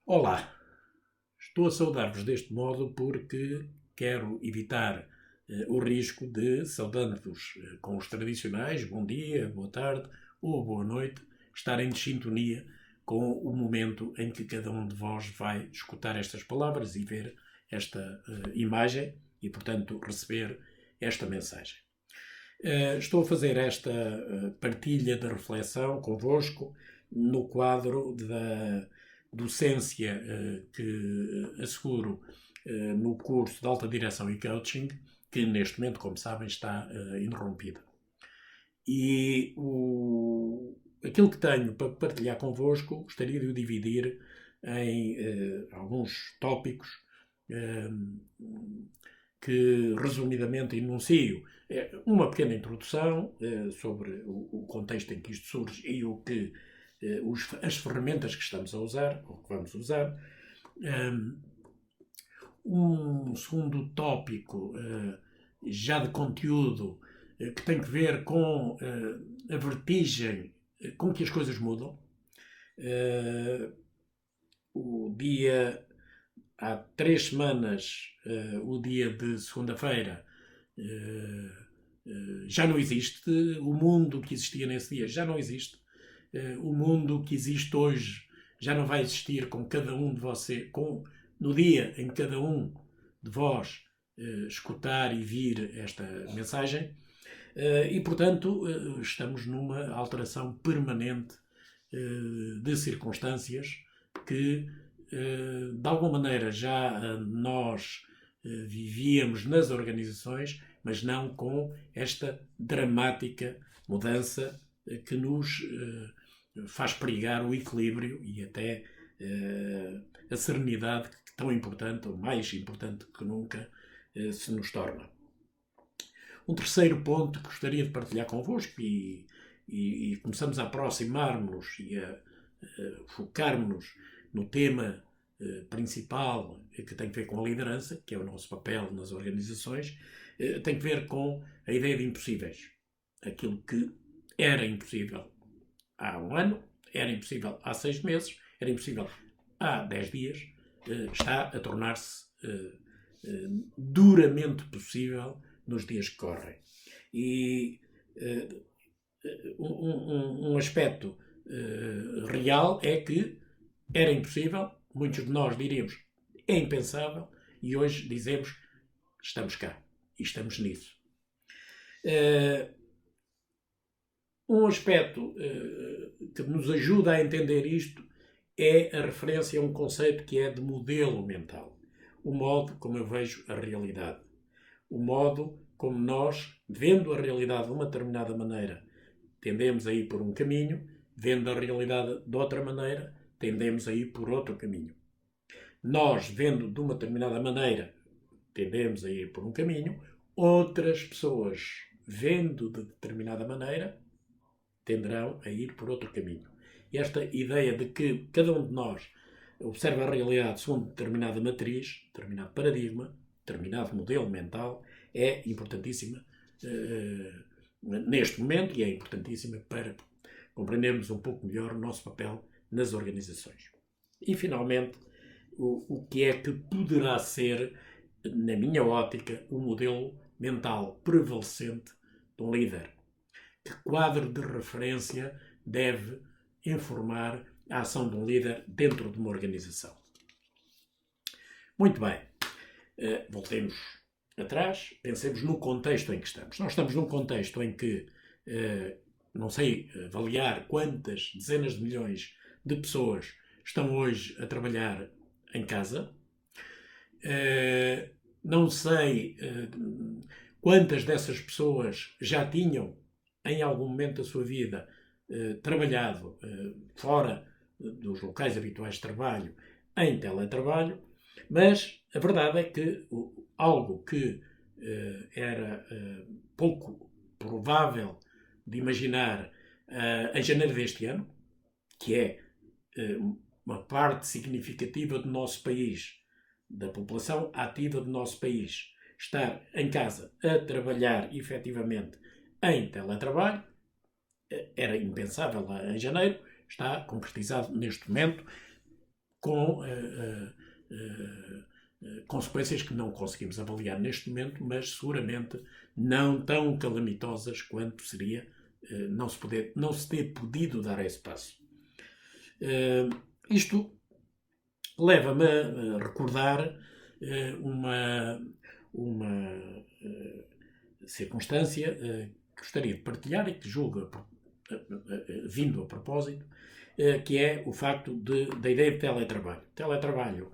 Olá, estou a saudar-vos deste modo porque quero evitar o risco de, saudando-vos com os tradicionais bom dia, boa tarde ou boa noite, estar em sintonia com o momento em que cada um de vós vai escutar estas palavras e ver esta imagem e, portanto, receber esta mensagem. Estou a fazer esta partilha de reflexão convosco no quadro da docência que asseguro no curso de Alta Direção e Coaching, que neste momento, como sabem, está interrompida. E aquilo que tenho para partilhar convosco, gostaria de o dividir em alguns tópicos que resumidamente enuncio uma pequena introdução sobre o contexto em que isto surge e o que as ferramentas que estamos a usar, ou que vamos usar. Um segundo tópico, já de conteúdo, que tem que ver com a vertigem com que as coisas mudam. O dia, há 3 semanas, o dia de segunda-feira, já não existe. O mundo que existia nesse dia já não existe. O mundo que existe hoje já não vai existir com cada um de vocês, no dia em que cada um de vós escutar e vir esta mensagem. E, portanto, estamos numa alteração permanente de circunstâncias que, de alguma maneira, já nós vivíamos nas organizações, mas não com esta dramática mudança que nos faz perigar o equilíbrio e até a serenidade que tão importante, ou mais importante que nunca, se nos torna. Um terceiro ponto que gostaria de partilhar convosco e começamos a aproximar-nos e a focar-nos no tema principal que tem a ver com a liderança, que é o nosso papel nas organizações, tem a ver com a ideia de impossíveis. Aquilo que era impossível há um ano, era impossível há 6 meses, era impossível há 10 dias, está a tornar-se duramente possível nos dias que correm. E um aspecto real é que era impossível, muitos de nós diríamos é impensável, e hoje dizemos estamos cá e estamos nisso. Um aspecto que nos ajuda a entender isto é a referência a um conceito que é de modelo mental. O modo como eu vejo a realidade. O modo como nós, vendo a realidade de uma determinada maneira, tendemos a ir por um caminho, vendo a realidade de outra maneira, tendemos a ir por outro caminho. Nós, vendo de uma determinada maneira, tendemos a ir por um caminho, outras pessoas, vendo de determinada maneira, tenderão a ir por outro caminho. E esta ideia de que cada um de nós observa a realidade segundo determinada matriz, determinado paradigma, determinado modelo mental, é importantíssima neste momento e é importantíssima para compreendermos um pouco melhor o nosso papel nas organizações. E, finalmente, o que é que poderá ser, na minha ótica, o modelo mental prevalecente de um líder? Que quadro de referência deve informar a ação de um líder dentro de uma organização? Muito bem. Voltemos atrás, pensemos no contexto em que estamos. Nós estamos num contexto em que, não sei avaliar quantas dezenas de milhões de pessoas estão hoje a trabalhar em casa. Não sei quantas dessas pessoas já tinham, em algum momento da sua vida, trabalhado fora dos locais habituais de trabalho, em teletrabalho, mas a verdade é que algo que era pouco provável de imaginar em janeiro deste ano, que é uma parte significativa do nosso país, da população ativa do nosso país, estar em casa a trabalhar efetivamente em teletrabalho, era impensável em janeiro, está concretizado neste momento com consequências que não conseguimos avaliar neste momento, mas seguramente não tão calamitosas quanto seria não se ter podido dar esse passo. Isto leva-me a recordar uma circunstância que gostaria de partilhar e que julgo vindo a propósito, que é o facto da ideia de teletrabalho. Teletrabalho,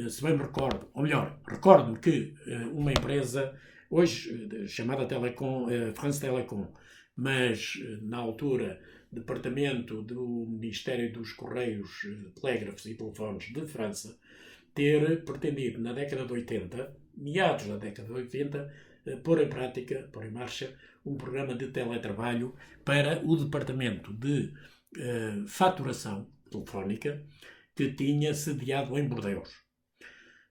se bem me recordo, ou melhor, recordo-me que uma empresa, hoje chamada Telecom, France Telecom, mas na altura Departamento do Ministério dos Correios, Telégrafos e Telefones de França, ter pretendido na década de 80, meados da década de 80, pôr em prática, pôr em marcha, um programa de teletrabalho para o Departamento de Faturação Telefónica que tinha sediado em Bordeaux.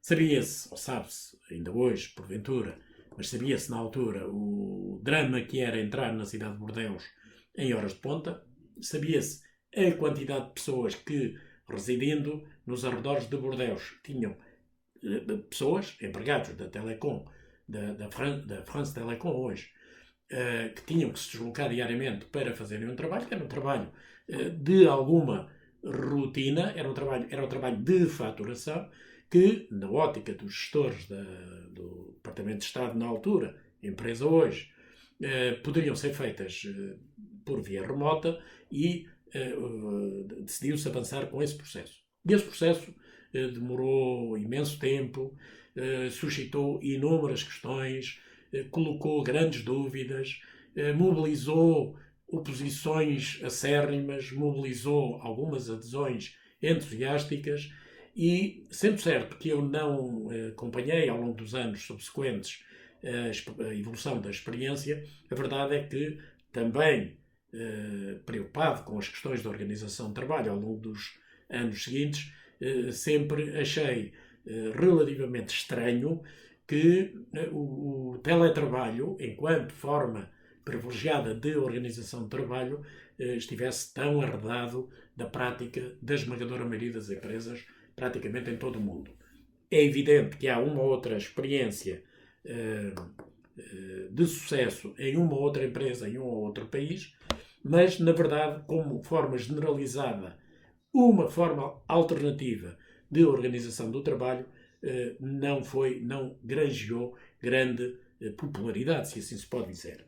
Sabia-se, ou sabe-se, ainda hoje, porventura, mas sabia-se na altura o drama que era entrar na cidade de Bordeaux em horas de ponta, sabia-se a quantidade de pessoas que, residindo nos arredores de Bordeaux, tinham pessoas, empregados da Telecom, da France Telecom hoje, que tinham que se deslocar diariamente para fazerem um trabalho, que era um trabalho de alguma rotina, era um trabalho de faturação, que, na ótica dos gestores do Departamento de Estado na altura, empresa hoje, poderiam ser feitas por via remota e decidiu-se avançar com esse processo. E esse processo demorou imenso tempo, suscitou inúmeras questões, colocou grandes dúvidas, mobilizou oposições acérrimas, mobilizou algumas adesões entusiásticas e, sendo certo que eu não acompanhei ao longo dos anos subsequentes a evolução da experiência, a verdade é que também preocupado com as questões da organização de trabalho ao longo dos anos seguintes, sempre achei relativamente estranho que o teletrabalho, enquanto forma privilegiada de organização de trabalho, estivesse tão arredado da prática da esmagadora maioria das empresas, praticamente em todo o mundo. É evidente que há uma outra experiência de sucesso em uma outra empresa, em um ou outro país, mas, na verdade, como forma generalizada, uma forma alternativa de organização do trabalho não granjeou grande popularidade, se assim se pode dizer.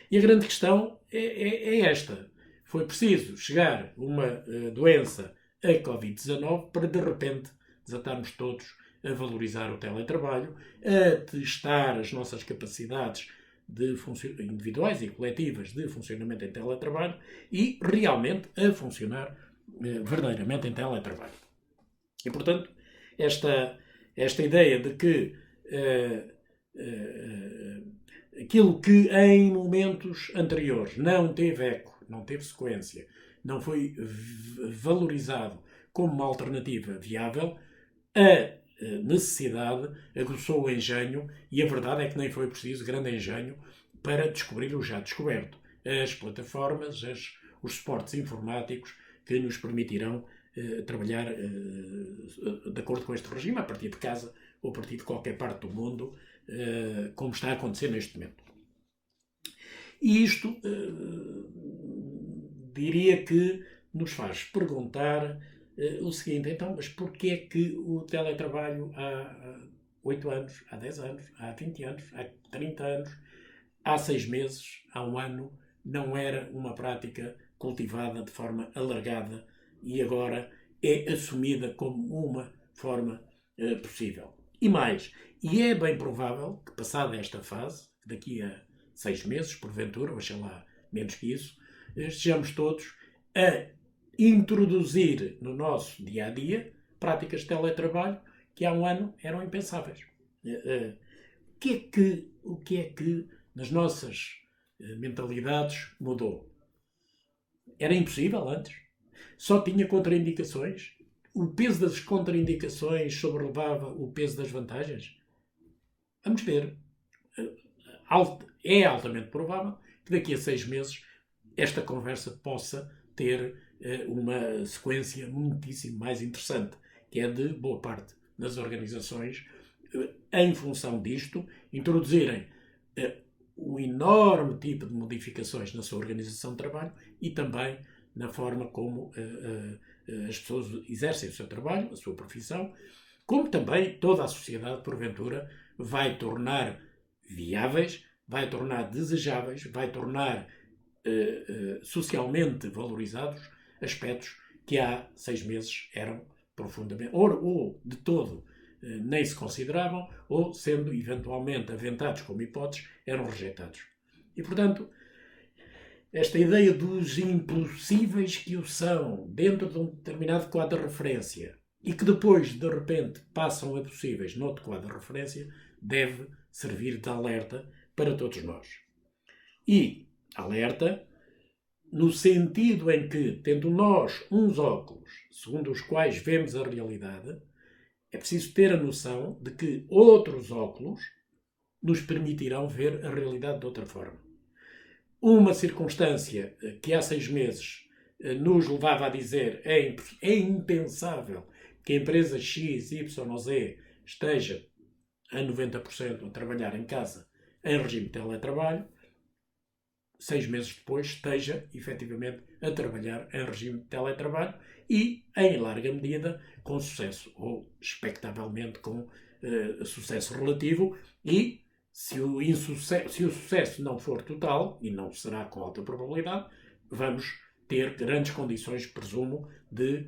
E a grande questão é esta. Foi preciso chegar uma doença, a Covid-19, para de repente desatarmos todos a valorizar o teletrabalho, a testar as nossas capacidades individuais e coletivas de funcionamento em teletrabalho e realmente a funcionar verdadeiramente em teletrabalho. E, portanto, esta ideia de que aquilo que em momentos anteriores não teve eco, não teve sequência, não foi valorizado como uma alternativa viável, a necessidade aguçou o engenho e a verdade é que nem foi preciso grande engenho para descobrir o já descoberto. As plataformas, os suportes informáticos que nos permitirão trabalhar de acordo com este regime, a partir de casa ou a partir de qualquer parte do mundo, como está a acontecer neste momento. E isto diria que nos faz perguntar o seguinte, então, mas porquê é que o teletrabalho há 8 anos, há 10 anos, há 20 anos, há 30 anos, há 6 meses, há um ano, não era uma prática cultivada de forma alargada e agora é assumida como uma forma possível. E mais, e é bem provável que passada esta fase, daqui a 6 meses, porventura, ou sei lá, menos que isso, estejamos todos a introduzir no nosso dia-a-dia práticas de teletrabalho que há um ano eram impensáveis. O que é que nas nossas mentalidades mudou? Era impossível antes. Só tinha contraindicações. O peso das contraindicações sobrelevava o peso das vantagens? Vamos ver. É altamente provável que daqui a 6 meses esta conversa possa ter uma sequência muitíssimo mais interessante. que é de boa parte das organizações, em função disto, introduzirem um enorme tipo de modificações na sua organização de trabalho e também na forma como as pessoas exercem o seu trabalho, a sua profissão, como também toda a sociedade, porventura, vai tornar viáveis, vai tornar desejáveis, vai tornar socialmente valorizados aspectos que há 6 meses eram profundamente, ou de todo, nem se consideravam, ou sendo eventualmente aventados como hipóteses, eram rejeitados. E, portanto, esta ideia dos impossíveis que o são dentro de um determinado quadro de referência e que depois, de repente, passam a possíveis noutro quadro de referência, deve servir de alerta para todos nós. E alerta no sentido em que, tendo nós uns óculos segundo os quais vemos a realidade, é preciso ter a noção de que outros óculos nos permitirão ver a realidade de outra forma. Uma circunstância que há 6 meses nos levava a dizer é impensável que a empresa X, Y ou Z esteja a 90% a trabalhar em casa em regime de teletrabalho, 6 meses depois esteja efetivamente a trabalhar em regime de teletrabalho e, em larga medida, com sucesso, ou expectavelmente com sucesso relativo, e se o sucesso não for total, e não será com alta probabilidade, vamos ter grandes condições, presumo, de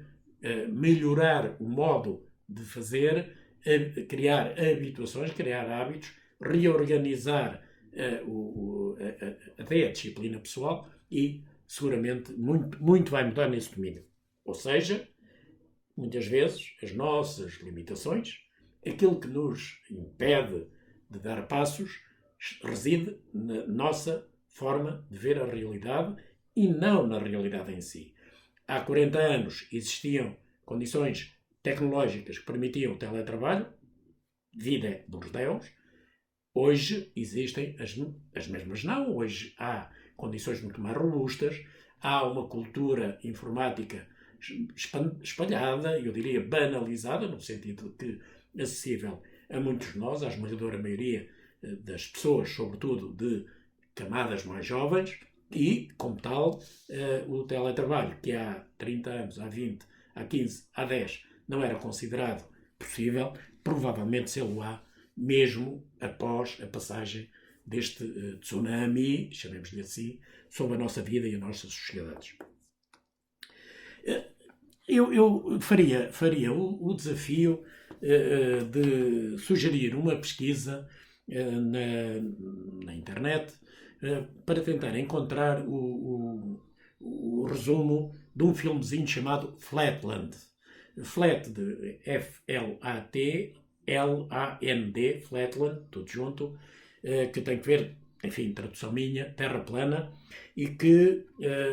melhorar o modo de fazer, criar habituações, criar hábitos, reorganizar até a disciplina pessoal e seguramente muito vai mudar nesse domínio. Ou seja, muitas vezes as nossas limitações, aquilo que nos impede de dar passos, reside na nossa forma de ver a realidade e não na realidade em si. Há 40 anos existiam condições tecnológicas que permitiam o teletrabalho, vida dos Deus. Hoje existem as mesmas não. Hoje há condições muito mais robustas, há uma cultura informática espalhada, eu diria banalizada, no sentido de que acessível a muitos de nós, à esmagadora maioria das pessoas, sobretudo de camadas mais jovens, e, como tal, o teletrabalho, que há 30 anos, há 20, há 15, há 10, não era considerado possível, provavelmente se-lo-á mesmo após a passagem deste tsunami, chamemos-lhe assim, sobre a nossa vida e as nossas sociedades. Eu faria o desafio de sugerir uma pesquisa na internet para tentar encontrar o resumo de um filmezinho chamado Flatland. Flat de F-L-A-T, L-A-N-D, Flatland, tudo junto, que tem que ver, enfim, tradução minha, terra plana, e que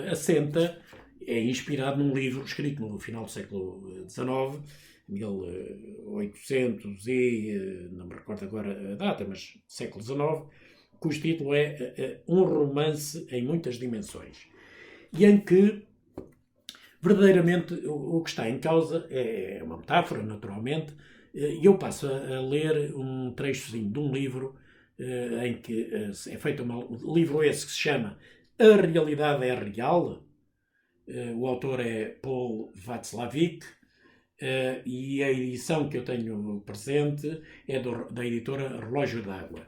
assenta, é inspirado num livro escrito no final do século XIX, 1800 e, não me recordo agora a data, mas século XIX, cujo título é Um Romance em Muitas Dimensões, e em que verdadeiramente o que está em causa é uma metáfora, naturalmente, e eu passo a ler um trechozinho de um livro em que é feito um livro esse que se chama A Realidade é Real. O autor é Paul Václavic e a edição que eu tenho presente é da editora Relógio d'Água.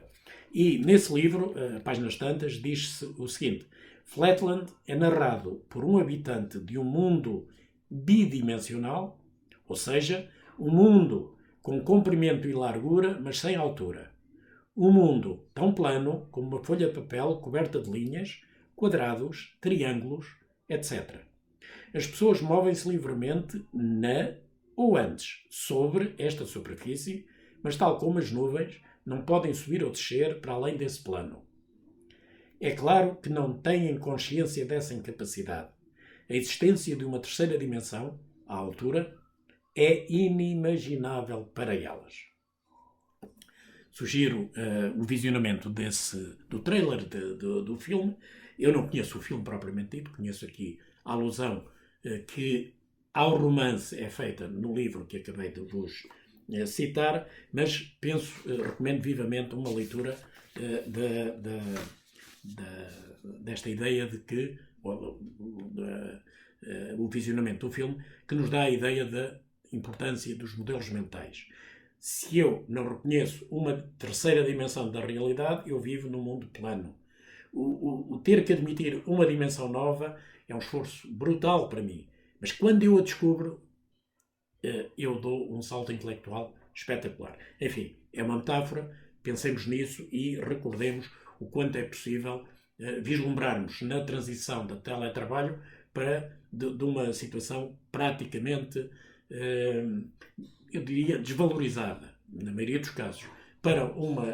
E nesse livro, páginas tantas, diz-se o seguinte: Flatland é narrado por um habitante de um mundo bidimensional, ou seja, um mundo com comprimento e largura, mas sem altura. Um mundo tão plano como uma folha de papel coberta de linhas, quadrados, triângulos, etc. As pessoas movem-se livremente na, ou antes, sobre esta superfície, mas tal como as nuvens, não podem subir ou descer para além desse plano. É claro que não têm consciência dessa incapacidade. A existência de uma terceira dimensão, à altura, é inimaginável para elas. Sugiro o visionamento do trailer do filme. Eu não conheço o filme propriamente dito, conheço aqui a alusão que ao romance é feita no livro que acabei de vos citar, mas recomendo vivamente uma leitura desta ideia de que o visionamento do filme, que nos dá a ideia da importância dos modelos mentais. Se eu não reconheço uma terceira dimensão da realidade, eu vivo num mundo plano. O ter que admitir uma dimensão nova é um esforço brutal para mim. Mas quando eu a descubro, eu dou um salto intelectual espetacular. Enfim, é uma metáfora, pensemos nisso e recordemos o quanto é possível vislumbrarmos na transição do teletrabalho para de uma situação praticamente, eu diria, desvalorizada, na maioria dos casos, para uma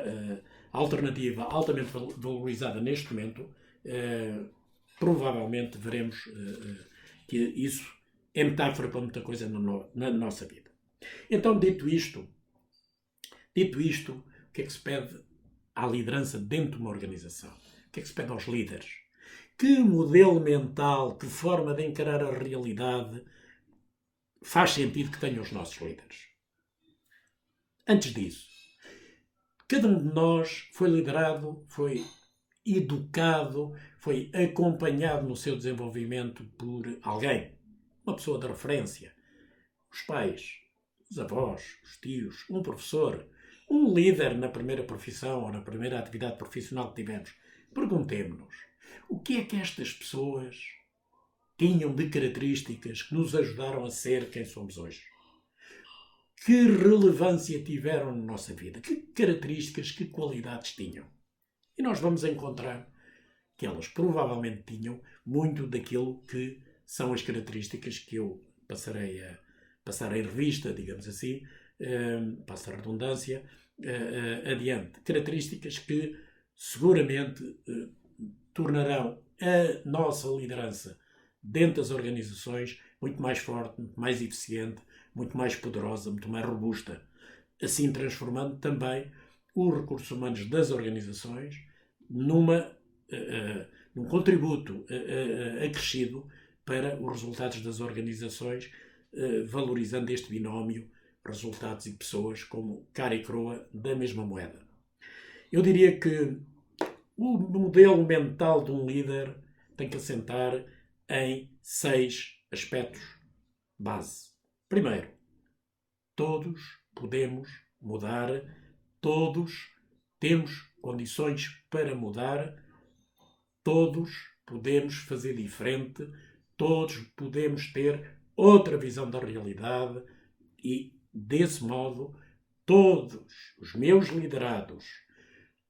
alternativa altamente valorizada neste momento. Provavelmente veremos que isso é metáfora para muita coisa na nossa vida. Então, dito isto, o que é que se pede à liderança dentro de uma organização? O que é que se pede aos líderes? Que modelo mental, que forma de encarar a realidade faz sentido que tenham os nossos líderes? Antes disso, cada um de nós foi liderado, foi educado, foi acompanhado no seu desenvolvimento por alguém, uma pessoa de referência, os pais, os avós, os tios, um professor, um líder na primeira profissão ou na primeira atividade profissional que tivemos. Perguntemo-nos, o que é que estas pessoas tinham de características que nos ajudaram a ser quem somos hoje? Que relevância tiveram na nossa vida? Que características, que qualidades tinham? E nós vamos encontrar que elas provavelmente tinham muito daquilo que são as características que eu passarei a passar em revista, digamos assim, passa a redundância, adiante. Características que seguramente tornarão a nossa liderança dentro das organizações muito mais forte, muito mais eficiente, muito mais poderosa, muito mais robusta. Assim transformando também os recursos humanos das organizações num contributo acrescido para os resultados das organizações, valorizando este binómio resultados e pessoas como cara e coroa da mesma moeda. Eu diria que o modelo mental de um líder tem que assentar em 6 aspectos base. Primeiro, todos podemos mudar, todos temos condições para mudar, todos podemos fazer diferente, todos podemos ter outra visão da realidade e, desse modo, todos os meus liderados,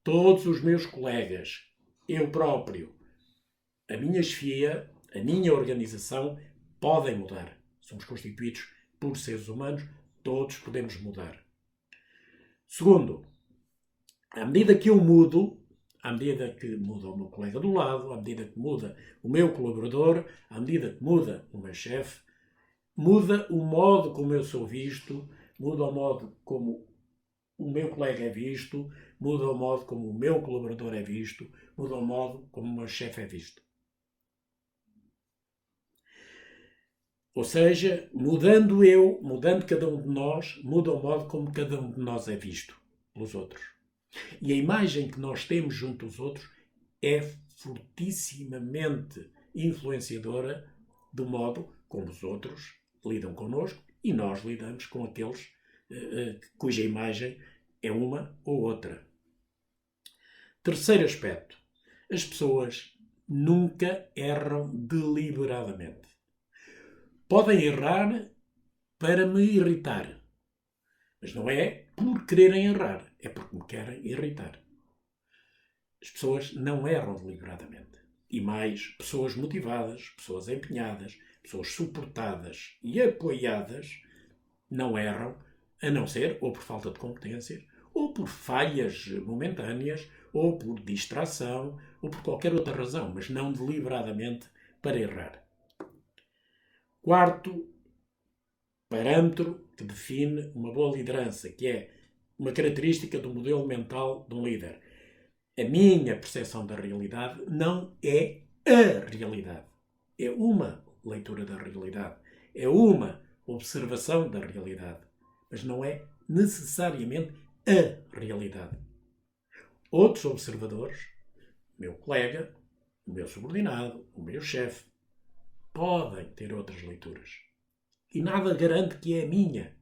todos os meus colegas, eu próprio, a minha chefia, a minha organização, podem mudar. Somos constituídos por seres humanos, todos podemos mudar. Segundo, à medida que eu mudo, à medida que muda o meu colega do lado, à medida que muda o meu colaborador, à medida que muda o meu chefe, muda o modo como eu sou visto, muda o modo como o meu colega é visto, muda o modo como o meu colaborador é visto, muda o modo como o meu chefe é visto. Ou seja, mudando eu, mudando cada um de nós, muda o modo como cada um de nós é visto pelos outros. E a imagem que nós temos junto dos outros é fortissimamente influenciadora do modo como os outros lidam connosco e nós lidamos com aqueles cuja imagem é uma ou outra. Terceiro aspecto. As pessoas nunca erram deliberadamente. Podem errar para me irritar, mas não é por quererem errar, é porque me querem irritar. As pessoas não erram deliberadamente. E mais, pessoas motivadas, pessoas empenhadas, pessoas suportadas e apoiadas não erram, a não ser ou por falta de competências, ou por falhas momentâneas, ou por distração, ou por qualquer outra razão, mas não deliberadamente para errar. Quarto parâmetro que define uma boa liderança, que é uma característica do modelo mental de um líder. A minha percepção da realidade não é a realidade. É uma leitura da realidade. É uma observação da realidade, mas não é necessariamente a realidade. Outros observadores, meu colega, o meu subordinado, o meu chefe, podem ter outras leituras. E nada garante que é a minha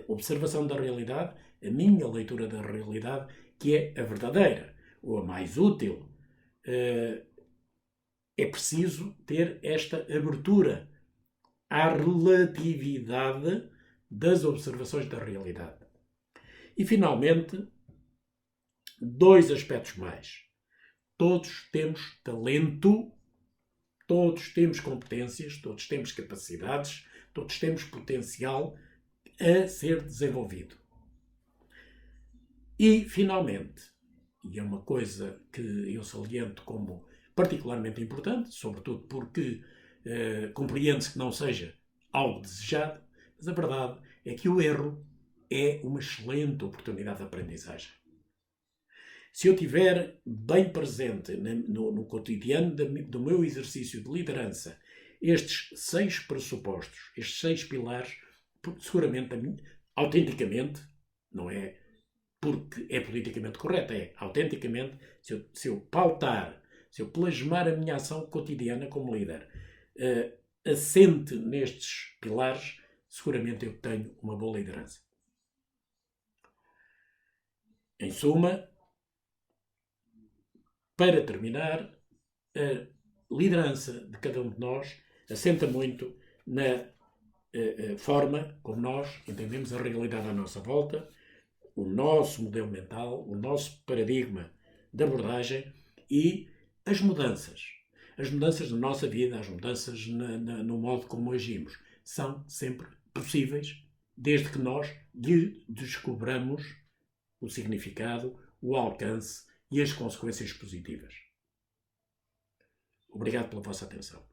observação da realidade, a minha leitura da realidade, que é a verdadeira ou a mais útil. É preciso ter esta abertura à relatividade das observações da realidade. E, finalmente, dois aspectos mais. Todos temos talento, todos temos competências, todos temos capacidades, todos temos potencial a ser desenvolvido. E, finalmente, e é uma coisa que eu saliento como particularmente importante, sobretudo porque compreende-se que não seja algo desejado, mas a verdade é que o erro é uma excelente oportunidade de aprendizagem. Se eu tiver bem presente no cotidiano do meu exercício de liderança estes 6 pressupostos, estes 6 pilares, seguramente, autenticamente, não é porque é politicamente correto, é autenticamente, se eu pautar, se eu plasmar a minha ação cotidiana como líder, assente nestes pilares, seguramente eu tenho uma boa liderança. Em suma, para terminar, a liderança de cada um de nós assenta muito na forma como nós entendemos a realidade à nossa volta, o nosso modelo mental, o nosso paradigma de abordagem e as mudanças. As mudanças na nossa vida, as mudanças no modo como agimos, são sempre possíveis, desde que nós lhe descobramos o significado, o alcance e as consequências positivas. Obrigado pela vossa atenção.